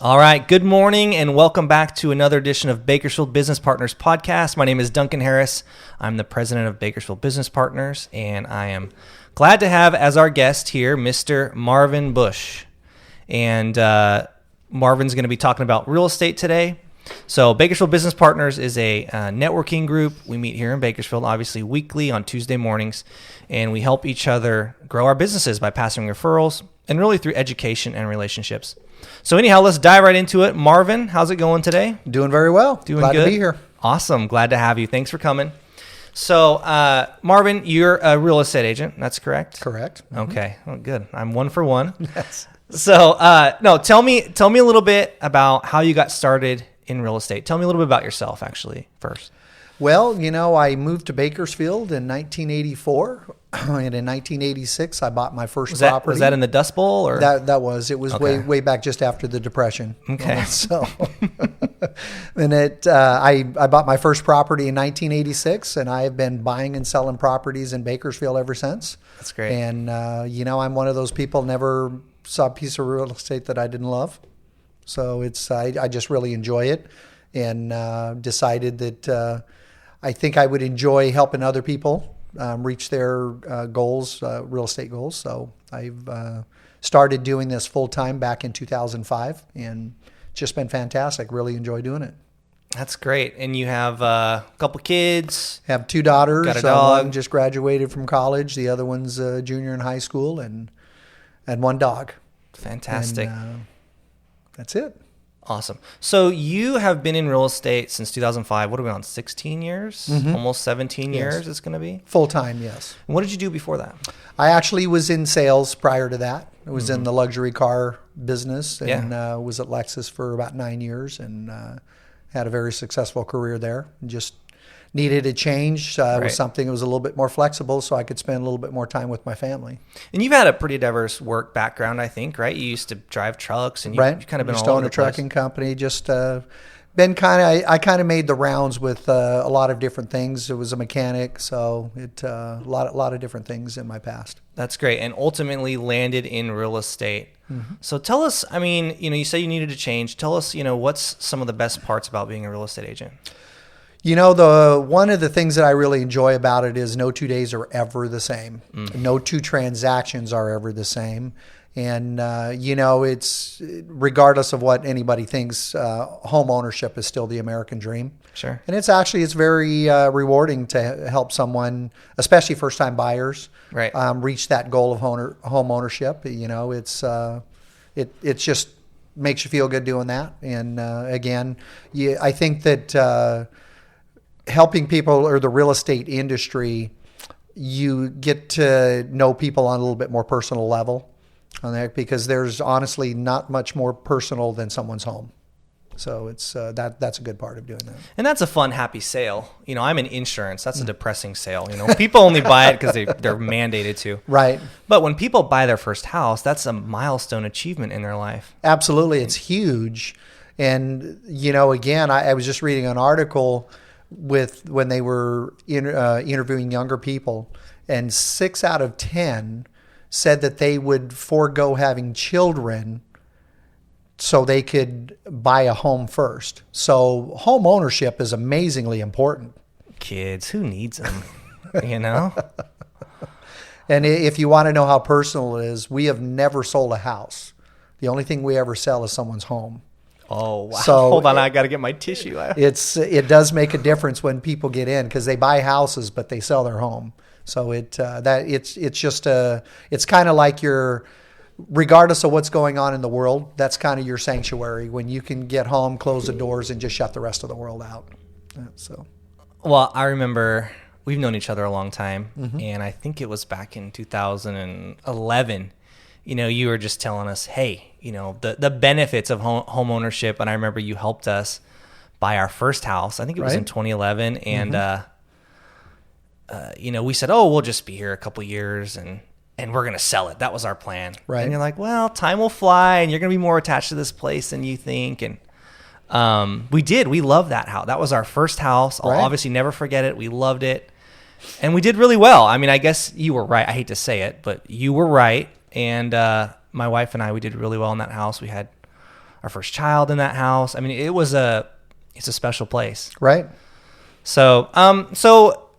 All right, good morning and welcome back to another edition of Bakersfield Business Partners podcast. My name is Duncan Harris. I'm the president of Bakersfield Business Partners, and I am glad to have as our guest here Mr. Marvin Bush. And Marvin's going to be talking about real estate today. So Bakersfield Business Partners is a networking group. We meet here in Bakersfield, obviously weekly on Tuesday mornings, and we help each other grow our businesses by passing referrals and really through education and relationships. So anyhow, let's dive right into it. Marvin, how's it going today? Doing very well. Glad to be here. Awesome. Glad to have you. Thanks for coming. So, Marvin, you're a real estate agent. That's correct? Correct. Mm-hmm. Okay. Well, good. I'm one for one. Yes. So, tell me a little bit about how you got started in real estate. Tell me a little bit about yourself, actually, first. Well, I moved to Bakersfield in 1984, and in 1986, I bought my first property. Was that in the Dust Bowl? Or? That was. It was Okay. way back just after the Depression. Okay. So, and I bought my first property in 1986, and I have been buying and selling properties in Bakersfield ever since. That's great. And, I'm one of those people, never saw a piece of real estate that I didn't love. So I just really enjoy it, and decided that I think I would enjoy helping other people reach their goals, real estate goals. So I've started doing this full time back in 2005, and it's just been fantastic. Really enjoy doing it. That's great. And you have a couple kids. Have two daughters. Got a dog. One just graduated from college. The other one's a junior in high school, and one dog. Fantastic. And, that's it. Awesome. So you have been in real estate since 2005. What are we on, 16 years? Mm-hmm. Almost 17 Yes. years it's going to be? Full time, yes. And what did you do before that? I actually was in sales prior to that. I was in the luxury car business, and was at Lexus for about 9 years, and had a very successful career there. Just needed a change. It Right. was something that was a little bit more flexible, so I could spend a little bit more time with my family. And you've had a pretty diverse work background, I think, right? You used to drive trucks, and you've kind of been all over the a trucking company. Just been I kind of made the rounds with a lot of different things. It was a mechanic, so a lot of different things in my past. That's great. And ultimately landed in real estate. Mm-hmm. So tell us, you say you needed to change. Tell us, what's some of the best parts about being a real estate agent? One of the things that I really enjoy about it is no 2 days are ever the same. No two transactions are ever the same. And, it's regardless of what anybody thinks, home ownership is still the American dream. Sure. And it's very rewarding to help someone, especially first-time buyers, Right. Reach that goal of home ownership. It just makes you feel good doing that. And, again, I think that helping people or the real estate industry, you get to know people on a little bit more personal level on that, because there's honestly not much more personal than someone's home. So it's that's a good part of doing that. And that's a fun, happy sale. I'm in insurance. That's a depressing sale. People only buy it because they're mandated to. Right. But when people buy their first house, that's a milestone achievement in their life. Absolutely. It's huge. And, again, I was just reading an article when they were interviewing younger people, and 6 out of 10 said that they would forego having children so they could buy a home first. So home ownership is amazingly important. Kids, who needs them? And if you want to know how personal it is, we have never sold a house. The only thing we ever sell is someone's home. Oh, wow. So hold on, I got to get my tissue out. It does make a difference when people get in, because they buy houses but they sell their home. So it's kind of like regardless of what's going on in the world, that's kind of your sanctuary when you can get home, close the doors, and just shut the rest of the world out. Well, I remember we've known each other a long time, and I think it was back in 2011. You were just telling us, hey, the benefits of home ownership, and I remember you helped us buy our first house. I think it was in 2011, and we said, oh, we'll just be here a couple years, and we're going to sell it. That was our plan. Right. And you're like, well, time will fly, and you're going to be more attached to this place than you think. And we did. We loved that house. That was our first house. I'll obviously never forget it. We loved it. And we did really well. I guess you were right. I hate to say it, but you were right. And my wife and I, we did really well in that house. We had our first child in that house. I mean, it's a special place. Right. So,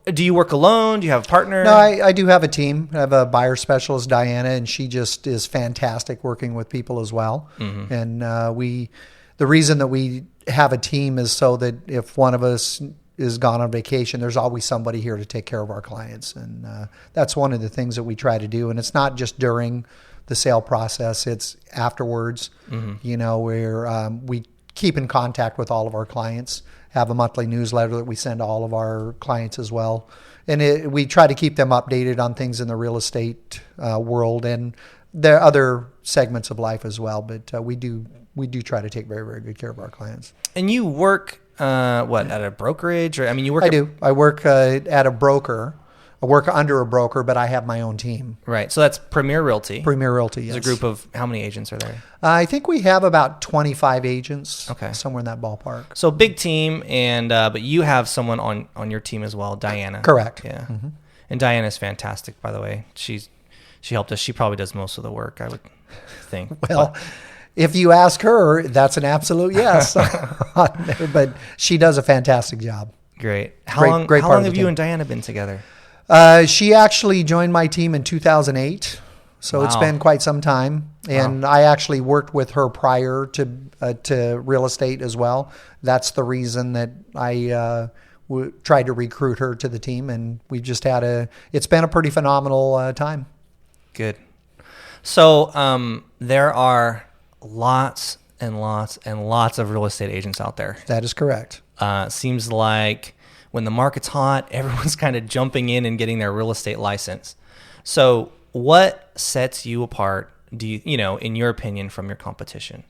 do you work alone? Do you have a partner? No, I do have a team. I have a buyer specialist, Diana, and she just is fantastic working with people as well. Mm-hmm. And the reason that we have a team is so that if one of us is gone on vacation, there's always somebody here to take care of our clients. And that's one of the things that we try to do. And it's not just during the sale process, it's afterwards, where we keep in contact with all of our clients, have a monthly newsletter that we send to all of our clients as well. And we try to keep them updated on things in the real estate world and the other segments of life as well. But we do try to take very, very good care of our clients. And you work at a brokerage? Or you work? I do. I work at a broker. I work under a broker, but I have my own team. Right. So that's Premier Realty. Premier Realty, yes. It's a group of how many agents are there? I think we have about 25 agents. Okay. Somewhere in that ballpark. So big team, and but you have someone on your team as well, Diana. Correct. Yeah. Mm-hmm. And Diana's fantastic, by the way. She helped us. She probably does most of the work, I would think. Well, if you ask her, that's an absolute yes. But she does a fantastic job. Great. How long have you and Diana been together? She actually joined my team in 2008, so It's been quite some time. And I actually worked with her prior to real estate as well. That's the reason that I tried to recruit her to the team, and we just it's been a pretty phenomenal time. Good. So there are lots and lots and lots of real estate agents out there. That is correct. Seems like when the market's hot, everyone's kind of jumping in and getting their real estate license. So what sets you apart, in your opinion, from your competition?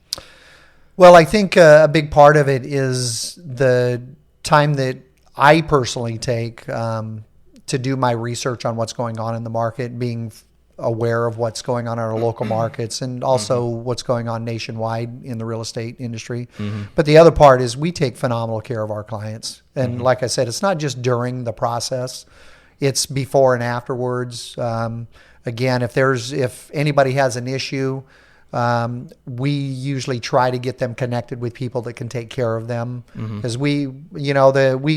Well, I think a big part of it is the time that I personally take to do my research on what's going on in the market, being aware of what's going on in our local markets and also what's going on nationwide in the real estate industry. Mm-hmm. But the other part is we take phenomenal care of our clients. And like I said, it's not just during the process, it's before and afterwards. Again, if anybody has an issue, we usually try to get them connected with people that can take care of them. Because we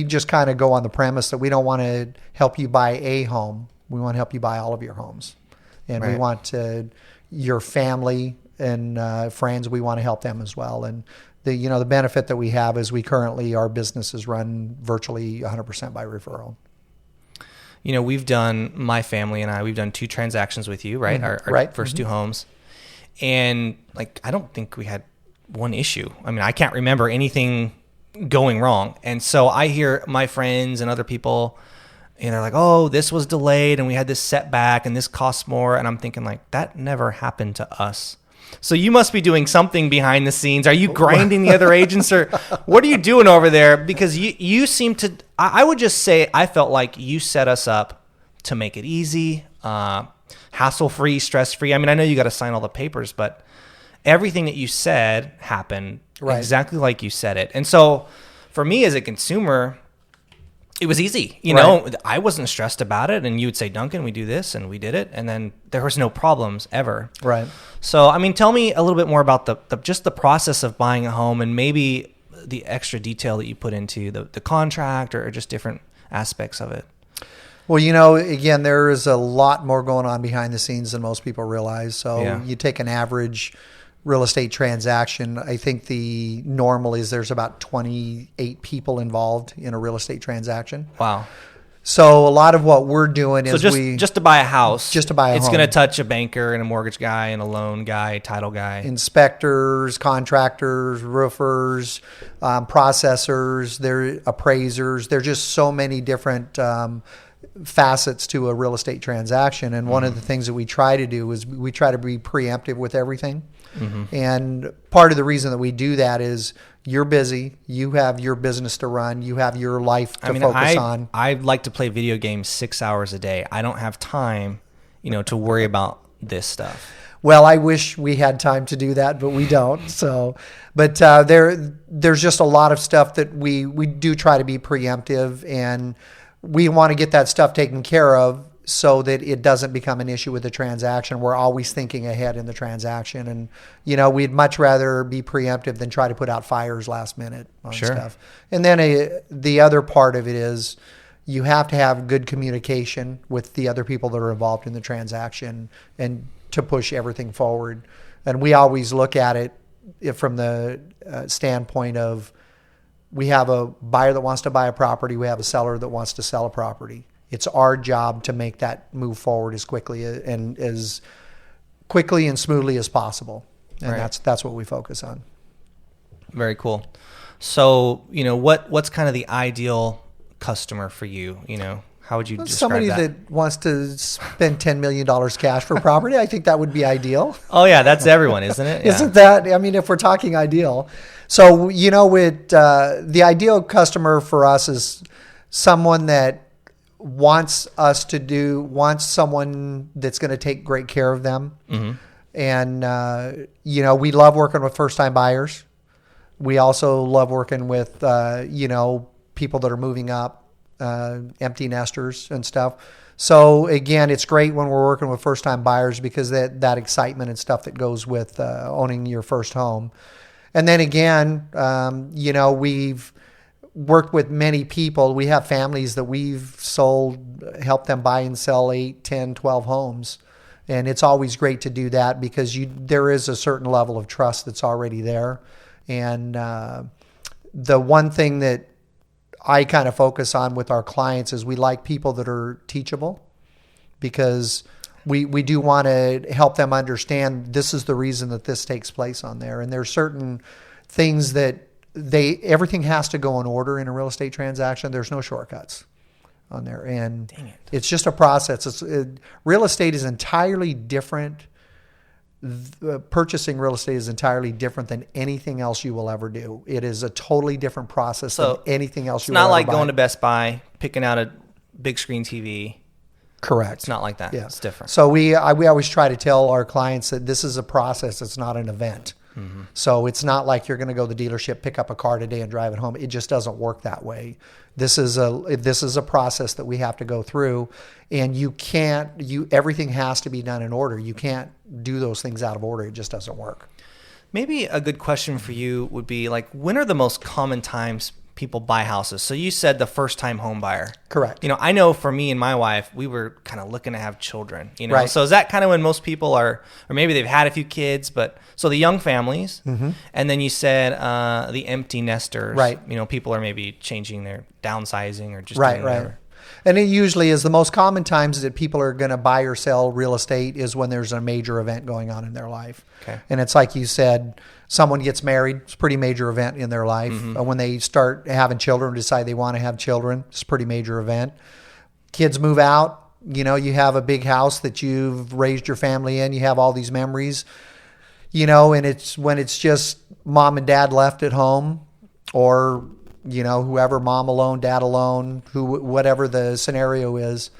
just kind of go on the premise that we don't want to help you buy a home. We want to help you buy all of your homes. And we want your family and friends, we want to help them as well. And the benefit that we have is our business is run virtually 100% by referral. My family and we've done 2 transactions with you, right? Mm-hmm. Our first 2 homes. And I don't think we had one issue. I can't remember anything going wrong. And so I hear my friends and other people, and they're like, oh, this was delayed and we had this setback and this costs more. And I'm thinking that never happened to us. So you must be doing something behind the scenes. Are you grinding the other agents, or what are you doing over there? Because you seem to, I would just say, I felt like you set us up to make it easy, hassle-free, stress-free. I know you got to sign all the papers, but everything that you said happened exactly like you said it. And so for me as a consumer, it was easy. I wasn't stressed about it. And you would say, Duncan, we do this, and we did it. And then there was no problems ever. Right. So, tell me a little bit more about just the process of buying a home, and maybe the extra detail that you put into the contract or just different aspects of it. Well, again, there is a lot more going on behind the scenes than most people realize. So you take an average real estate transaction, I think the normal is there's about 28 people involved in a real estate transaction. Wow. So a lot of what we're doing is just to buy a house. Just to buy a home. It's going to touch a banker and a mortgage guy and a loan guy, title guy. Inspectors, contractors, roofers, processors, they're appraisers. There's just so many different facets to a real estate transaction. And one of the things that we try to do is we try to be preemptive with everything. Mm-hmm. And part of the reason that we do that is you're busy, you have your business to run, you have your life to focus on. I like to play video games 6 hours a day. I don't have time, to worry about this stuff. Well, I wish we had time to do that, but we don't. So, but there's just a lot of stuff that we do try to be preemptive, and we want to get that stuff taken care of so that it doesn't become an issue with the transaction. We're always thinking ahead in the transaction. And, we'd much rather be preemptive than try to put out fires last minute on stuff. And then the other part of it is you have to have good communication with the other people that are involved in the transaction and to push everything forward. And we always look at it from the standpoint of we have a buyer that wants to buy a property. We have a seller that wants to sell a property. It's our job to make that move forward as quickly and smoothly as possible. And that's what we focus on. Very cool. So, what's kind of the ideal customer for you? How would you describe somebody that wants to spend $10 million cash for property? I think that would be ideal. Oh yeah, that's everyone, isn't it? Yeah. Isn't that? I mean, if we're talking ideal, so with the ideal customer for us is someone that wants someone that's going to take great care of them. Mm-hmm. And we love working with first-time buyers. We also love working with people that are moving up. Empty nesters and stuff. So again, it's great when we're working with first-time buyers because that excitement and stuff that goes with owning your first home. And then again, we've worked with many people. We have families that we've helped them buy and sell 8, 10, 12 homes. And it's always great to do that because there is a certain level of trust that's already there. And the one thing that I kind of focus on with our clients is we like people that are teachable because we do want to help them understand this is the reason that this takes place on there. And there's certain things that everything has to go in order in a real estate transaction. There's no shortcuts on there. And it's just a process. Real estate is entirely different. Purchasing real estate is entirely different than anything else you will ever do. It is a totally different process than anything else you will ever buy. It's not like going to Best Buy, picking out a big screen TV. Correct. It's not like that. Yeah. It's different. So we always try to tell our clients that this is a process. It's not an event. Mm-hmm. So it's not like you're going to go to the dealership, pick up a car today and drive it home. It just doesn't work that way. This is a process that we have to go through, and everything has to be done in order. You can't do those things out of order. It just doesn't work. Maybe a good question for you would be when are the most common times people buy houses? So you said the first time home buyer. Correct. I know for me and my wife, we were kind of looking to have children, Right. So is that kind of when most people are, or maybe they've had a few kids, but so the young families, mm-hmm. and then you said the empty nesters, right. People are maybe changing their downsizing or just right. Whatever. And it usually is the most common times that people are going to buy or sell real estate is when there's a major event going on in their life. Okay. And it's like you said, someone gets married, it's a pretty major event in their life. Mm-hmm. When they start having children, decide they want to have children, it's a pretty major event. Kids move out, you have a big house that you've raised your family in, you have all these memories, and it's when it's just mom and dad left at home or whoever, mom alone, dad alone, whatever the scenario is,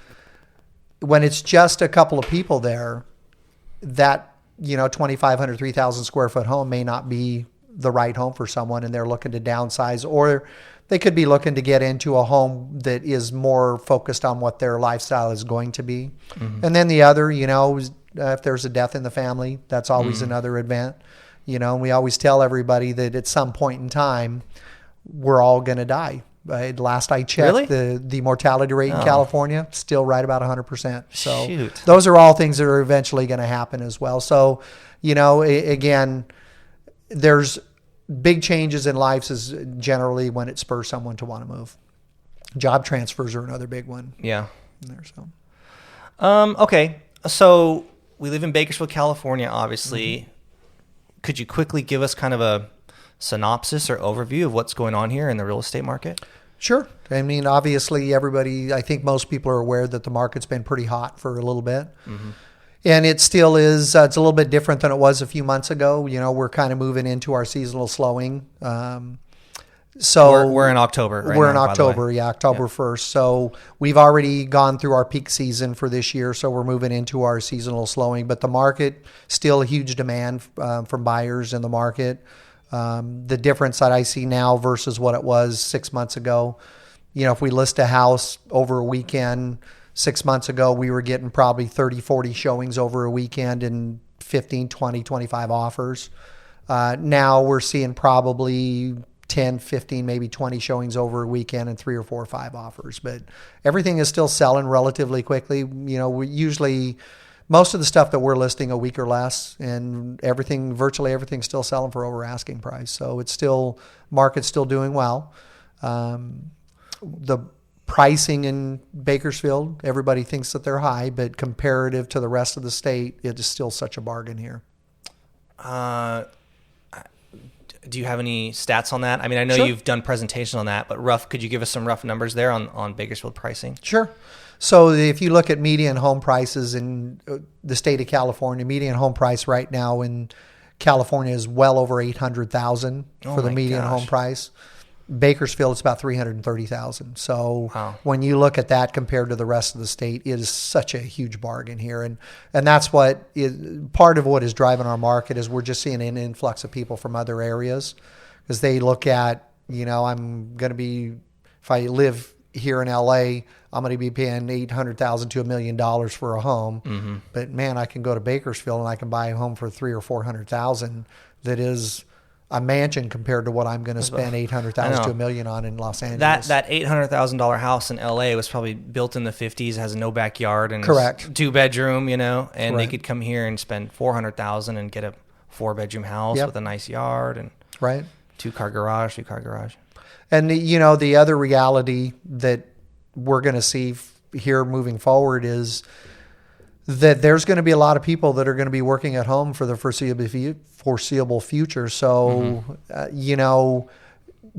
when it's just a couple of people there, that, 2,500, 3,000 square foot home may not be the right home for someone and they're looking to downsize, or they could be looking to get into a home that is more focused on what their lifestyle is going to be. Mm-hmm. And then the other, if there's a death in the family, that's always mm-hmm. another event. And we always tell everybody that at some point in time, we're all going to die. Last I checked, really? the mortality rate in California still right about 100%. So Shoot. Those are all things that are eventually going to happen as well. So, again, there's big changes in lives is generally when it spurs someone to want to move. Job transfers are another big one. Yeah. There, so. Okay. So we live in Bakersfield, California, obviously. Mm-hmm. Could you quickly give us kind of a synopsis or overview of what's going on here in the real estate market? Sure. I mean, obviously I think most people are aware that the market's been pretty hot for a little bit. Mm-hmm. And it still is, it's a little bit different than it was a few months ago. We're kind of moving into our seasonal slowing. So we're in October right We're now, in October, October 1st. So we've already gone through our peak season for this year. So we're moving into our seasonal slowing, but the market, still a huge demand from buyers in the market. The difference that I see now versus what it was 6 months ago, if we list a house over a weekend, 6 months ago, we were getting probably 30, 40 showings over a weekend and 15, 20, 25 offers. Now we're seeing probably 10, 15, maybe 20 showings over a weekend and 3 or 4 or 5 offers. But everything is still selling relatively quickly. You know, we usually, most of the stuff that we're listing a week or less, and virtually everything's still selling for over asking price. So it's still, market's still doing well. The pricing in Bakersfield, everybody thinks that they're high, but comparative to the rest of the state, it is still such a bargain here. Do you have any stats on that? I mean, I know Sure. you've done presentation on that, but could you give us some rough numbers there on Bakersfield pricing? Sure. So if you look at median home prices in the state of California, median home price right now in California is well over $800,000 for the median home price. Bakersfield, it's about $330,000. So when you look at that compared to the rest of the state, it is such a huge bargain here. And that's what part of what is driving our market is we're just seeing an influx of people from other areas because they look at, you know, if I live here in LA, I'm going to be paying $800,000 to $1 million for a home. Mm-hmm. But man, I can go to Bakersfield and I can buy a home for $300,000 or $400,000 that is a mansion compared to what I'm going to spend $800,000 to $1 million on in Los Angeles. That $800,000 house in LA was probably built in the 50s, has no backyard, and correct, 2-bedroom, you know, and they could come here and spend $400,000 and get a 4-bedroom house with a nice yard and 2-car garage. And you know, the other reality that we're going to see here moving forward is that there's going to be a lot of people that are going to be working at home for the foreseeable future. So, you know,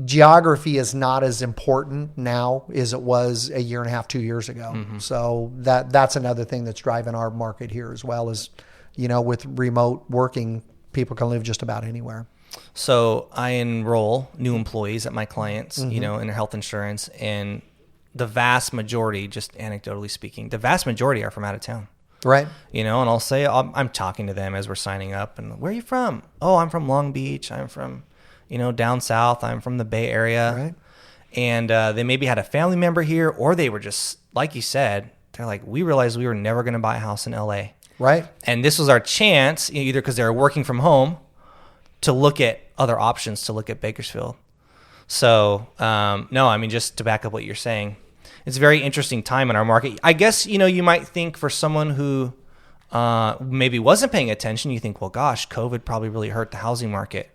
geography is not as important now as it was a year and a half, 2 years ago. Mm-hmm. So that's another thing that's driving our market here as well as, you know, with remote working, people can live just about anywhere. So I enroll new employees at my clients, you know, in their health insurance, and the vast majority, just anecdotally speaking, the vast majority are from out of town. Right. You know, and I'll say, I'm talking to them as we're signing up, and where are you from? Oh, I'm from Long Beach. I'm from, you know, down south. I'm from the Bay Area. Right. And they maybe had a family member here, or they were just, like you said, they're like, we realized we were never going to buy a house in LA. Right. And this was our chance, either because they were working from home, to look at other options, to look at Bakersfield. So, no, I mean, just to back up what you're saying, it's a very interesting time in our market. I guess, you know, you might think for someone who maybe wasn't paying attention, you think, well, gosh, COVID probably really hurt the housing market.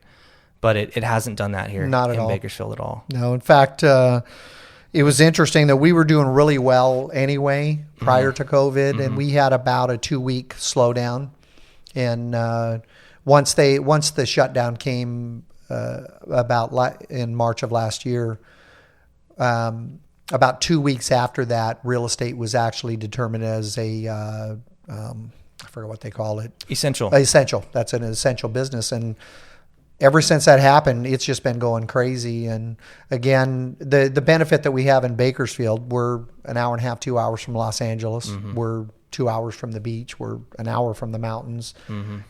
But it hasn't done that here in Bakersfield at all. No, in fact, it was interesting that we were doing really well anyway prior to COVID, and we had about a 2-week slowdown. And once the shutdown came in March of last year, about 2 weeks after that, real estate was actually determined as I forget what they call it. Essential. That's an essential business. And ever since that happened, it's just been going crazy. And again, the benefit that we have in Bakersfield, we're an hour and a half, 2 hours from Los Angeles. We're 2 hours from the beach. We're an hour from the mountains.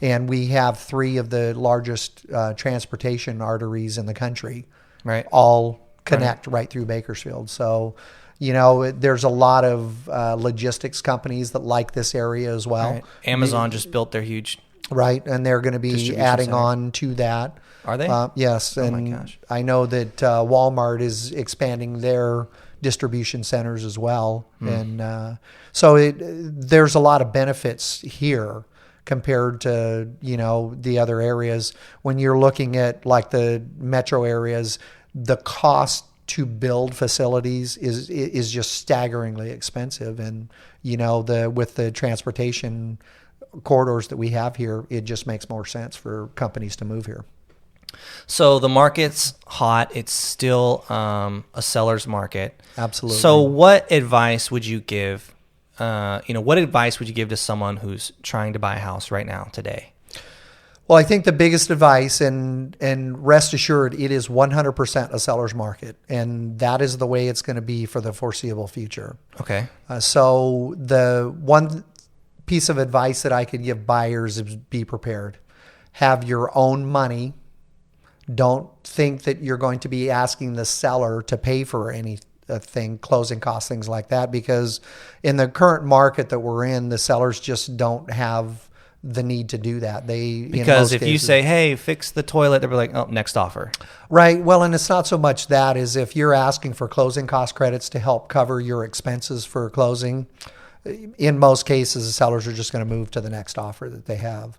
And we have 3 of the largest transportation arteries in the country. Right. All connect right through Bakersfield. So, you know, there's a lot of logistics companies that like this area as well. Right. Amazon just built their huge... Right, and they're going to be adding on to that. Are they? Yes, and my gosh. I know that Walmart is expanding their distribution centers as well. And so there's a lot of benefits here compared to, you know, the other areas. When you're looking at like the metro areas, the cost to build facilities is just staggeringly expensive. And, you know, with the transportation corridors that we have here, it just makes more sense for companies to move here. So the market's hot. It's still a seller's market. Absolutely. So what advice would you give? What advice would you give to someone who's trying to buy a house right now today? Well, I think the biggest advice, and rest assured, it is 100% a seller's market, and that is the way it's going to be for the foreseeable future. Okay. So the one piece of advice that I could give buyers is be prepared. Have your own money. Don't think that you're going to be asking the seller to pay for thing, closing costs, things like that, because in the current market that we're in, the sellers just don't have the need to do that. Because if you say, hey, fix the toilet, they'll be like, oh, next offer. Right. Well, and it's not so much that as if you're asking for closing cost credits to help cover your expenses for closing. In most cases, the sellers are just going to move to the next offer that they have.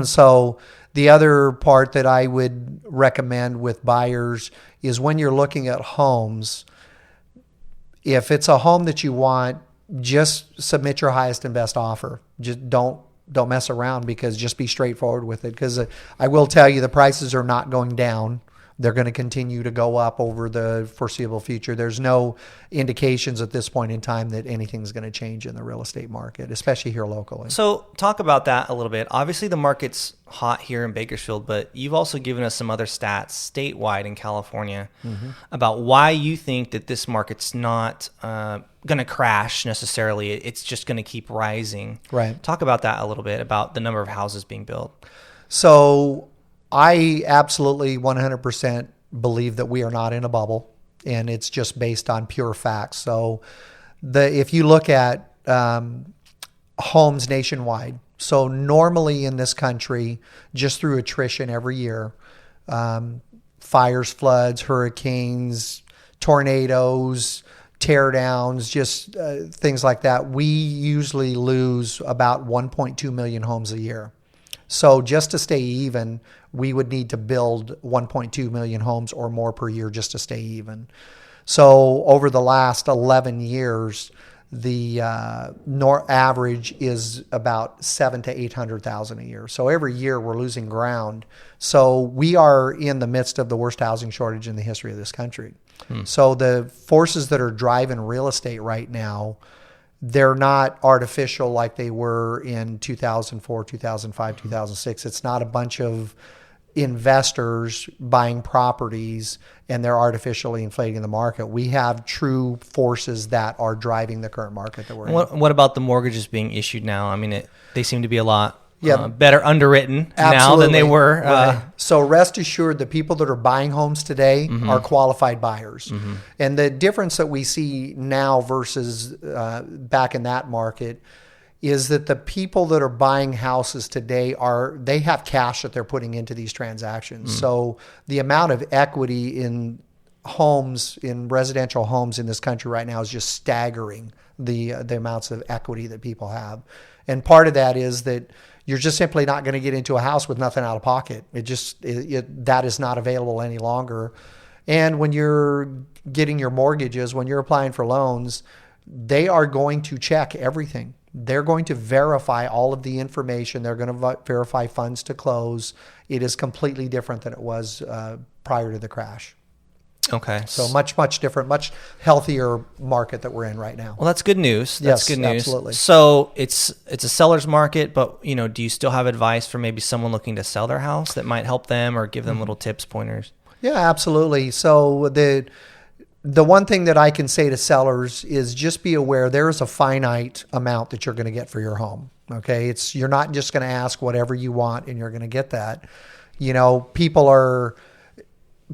So the other part that I would recommend with buyers is when you're looking at homes, if it's a home that you want, just submit your highest and best offer. Just don't mess around, because just be straightforward with it. Because I will tell you, the prices are not going down. They're going to continue to go up over the foreseeable future. There's no indications at this point in time that anything's going to change in the real estate market, especially here locally. So talk about that a little bit. Obviously, the market's hot here in Bakersfield, but you've also given us some other stats statewide in California about why you think that this market's not going to crash necessarily. It's just going to keep rising. Right. Talk about that a little bit, about the number of houses being built. So I absolutely 100% believe that we are not in a bubble, and it's just based on pure facts. So if you look at homes nationwide, so normally in this country, just through attrition every year, fires, floods, hurricanes, tornadoes, tear downs, just things like that, we usually lose about 1.2 million homes a year. So just to stay even, we would need to build 1.2 million homes or more per year just to stay even. So over the last 11 years, the average is about 700,000 to 800,000 a year. So every year we're losing ground. So we are in the midst of the worst housing shortage in the history of this country. So the forces that are driving real estate right now, they're not artificial like they were in 2004, 2005, 2006. It's not a bunch of investors buying properties and they're artificially inflating the market. We have true forces that are driving the current market that we're in. What about the mortgages being issued now? I mean, they seem to be a lot better underwritten now than they were. Right. So rest assured, the people that are buying homes today are qualified buyers. And the difference that we see now versus back in that market is that the people that are buying houses today they have cash that they're putting into these transactions. So the amount of equity in homes, in residential homes in this country right now is just staggering, the amounts of equity that people have. And part of that is that you're just simply not going to get into a house with nothing out of pocket. That is not available any longer. And when you're getting your mortgages, when you're applying for loans, they are going to check everything. They're going to verify all of the information. They're going to verify funds to close. It is completely different than it was prior to the crash. Okay. So much different, much healthier market that we're in right now. Well, that's good news. That's good news. Absolutely. So it's a seller's market, but do you still have advice for maybe someone looking to sell their house that might help them or give them little tips, pointers? Yeah, absolutely. So the one thing that I can say to sellers is just be aware there is a finite amount that you're going to get for your home. Okay, you're not just going to ask whatever you want and you're going to get that.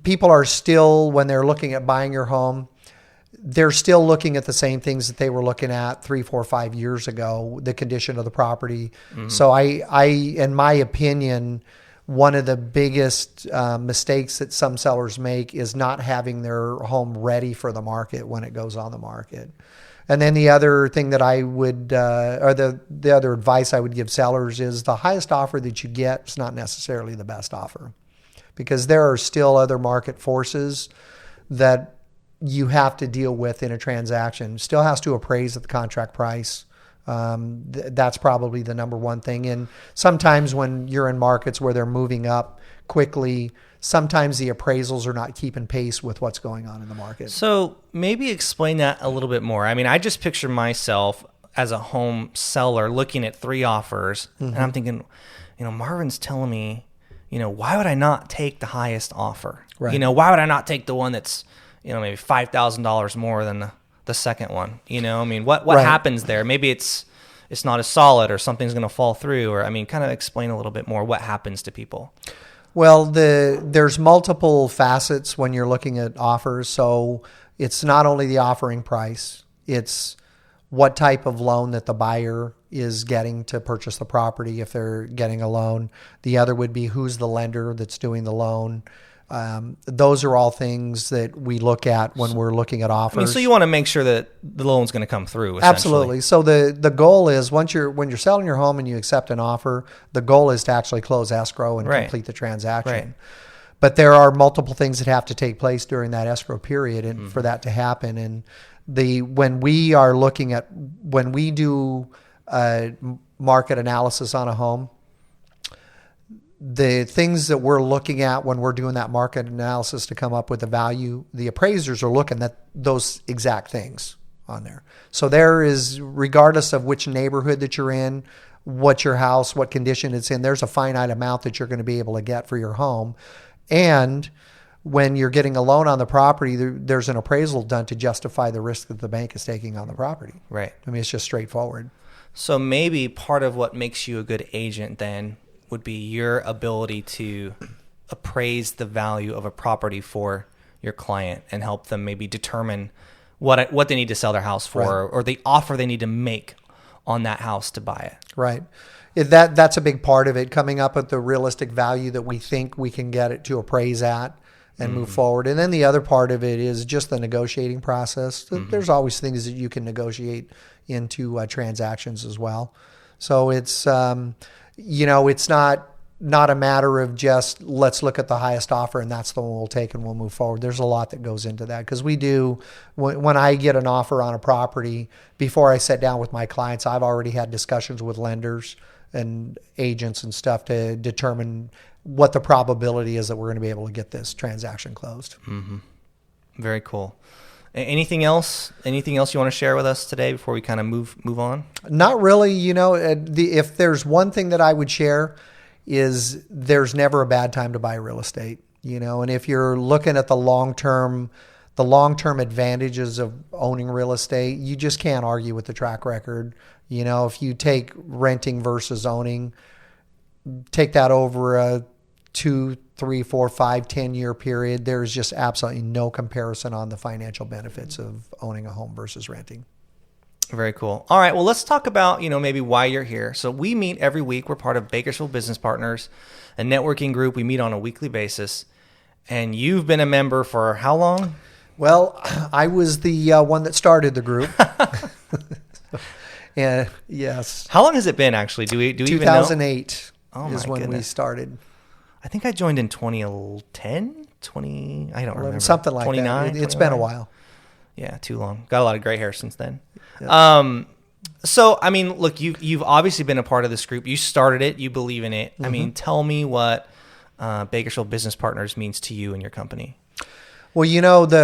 People are still, when they're looking at buying your home, they're still looking at the same things that they were looking at 3, 4, 5 years ago, the condition of the property. So I, in my opinion, one of the biggest mistakes that some sellers make is not having their home ready for the market when it goes on the market. And then the other thing that I would, or the other advice I would give sellers is the highest offer that you get is not necessarily the best offer, because there are still other market forces that you have to deal with in a transaction. Still has to appraise at the contract price. That's probably the number one thing. And sometimes when you're in markets where they're moving up quickly, sometimes the appraisals are not keeping pace with what's going on in the market. So maybe explain that a little bit more. I mean, I just picture myself as a home seller looking at 3 offers, and I'm thinking, Marvin's telling me, why would I not take the highest offer? Right. Why would I not take the one that's, maybe $5,000 more than the second one? What Right. happens there? Maybe it's not as solid, or something's going to fall through, or kind of explain a little bit more what happens to people. Well, there's multiple facets when you're looking at offers. So, it's not only the offering price, it's what type of loan that the buyer is getting to purchase the property if they're getting a loan. The other would be who's the lender that's doing the loan. Those are all things that we look at when we're looking at offers. I mean, so you want to make sure that the loan's going to come through, essentially. Absolutely. So the goal is when you're selling your home and you accept an offer, the goal is to actually close escrow and complete the transaction. Right. But there are multiple things that have to take place during that escrow period and for that to happen. And when we do market analysis on a home, the things that we're looking at when we're doing that market analysis to come up with the value, the appraisers are looking at those exact things on there. So there is, regardless of which neighborhood that you're in, what your house, what condition it's in, there's a finite amount that you're going to be able to get for your home. And when you're getting a loan on the property, there's an appraisal done to justify the risk that the bank is taking on the property. Right. I mean, it's just straightforward. So maybe part of what makes you a good agent then would be your ability to appraise the value of a property for your client and help them maybe determine what they need to sell their house for, or the offer they need to make on that house to buy it. Right. That's a big part of it, coming up with the realistic value that we think we can get it to appraise at and move forward. And then the other part of it is just the negotiating process. There's always things that you can negotiate into transactions as well. So it's, it's not a matter of just let's look at the highest offer and that's the one we'll take and we'll move forward. There's a lot that goes into that because we do, when I get an offer on a property, before I sit down with my clients, I've already had discussions with lenders and agents and stuff to determine what the probability is that we're going to be able to get this transaction closed. Mm-hmm. Very cool. Anything else? Anything else you want to share with us today before we kind of move on? Not really. If there's one thing that I would share is there's never a bad time to buy real estate. And if you're looking at the long-term advantages of owning real estate, you just can't argue with the track record. If you take renting versus owning, take that over a 2, 3, 4, 5, 10-year period, there's just absolutely no comparison on the financial benefits of owning a home versus renting. Very cool. All right. Well, let's talk about, maybe why you're here. So we meet every week. We're part of Bakersfield Business Partners, a networking group. We meet on a weekly basis. And you've been a member for how long? Well, I was the one that started the group. And yes. How long has it been actually? Do we 2008 even know? is when we started. I think I joined in 2010, 20, I don't remember. Something like 29, that. It's been a while. Yeah, too long. Got a lot of gray hair since then. Yeah. So, I mean, look, you've obviously been a part of this group. You started it. You believe in it. Mm-hmm. I mean, tell me what Bakersfield Business Partners means to you and your company. Well,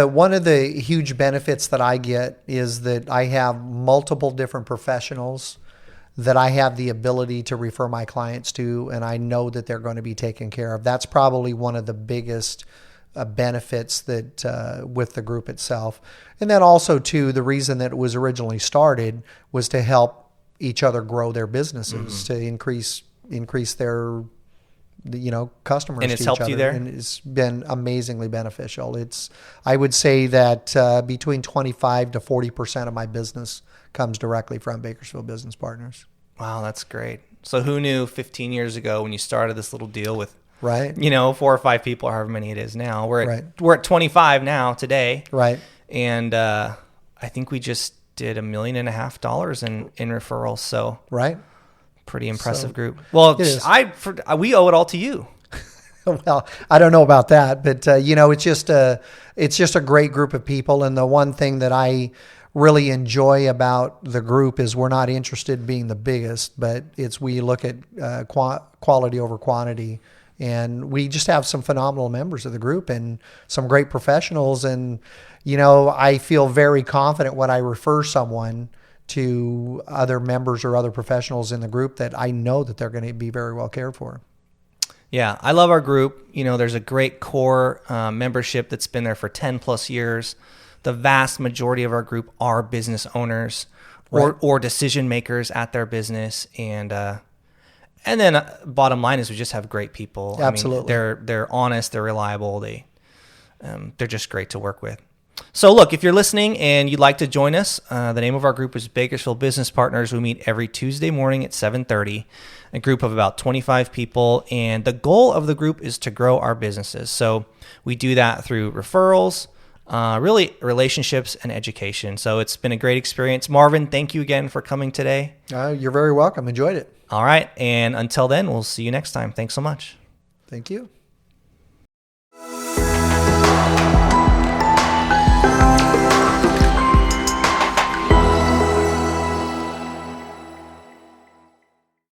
one of the huge benefits that I get is that I have multiple different professionals that I have the ability to refer my clients to, and I know that they're going to be taken care of. That's probably one of the biggest benefits that with the group itself. And then also, too, the reason that it was originally started was to help each other grow their businesses, to increase their customers. And it's to helped each you other. there? And it's been amazingly beneficial. I would say that between 25 to 40% of my business comes directly from Bakersfield Business Partners. Wow, that's great. So who knew 15 years ago when you started this little deal with, right? 4 or 5 people, or however many it is now. We're at 25 now today. Right. And I think we just did $1.5 million in referrals. So right. Pretty impressive group. Well, we owe it all to you. Well, I don't know about that, but it's just a great group of people. And the one thing that I really enjoy about the group is we're not interested in being the biggest, but we look at quality over quantity. And we just have some phenomenal members of the group and some great professionals. And, I feel very confident when I refer someone to other members or other professionals in the group that I know that they're going to be very well cared for. Yeah, I love our group. There's a great core membership that's been there for 10 plus years. The vast majority of our group are business owners or decision makers at their business. And then bottom line is we just have great people. Absolutely. I mean, they're honest, they're reliable, they're just great to work with. So look, if you're listening and you'd like to join us, the name of our group is Bakersfield Business Partners. We meet every Tuesday morning at 7:30, a group of about 25 people. And the goal of the group is to grow our businesses. So we do that through referrals, really relationships and education. So it's been a great experience. Marvin, thank you again for coming today. You're very welcome. Enjoyed it. All right. And until then, we'll see you next time. Thanks so much. Thank you.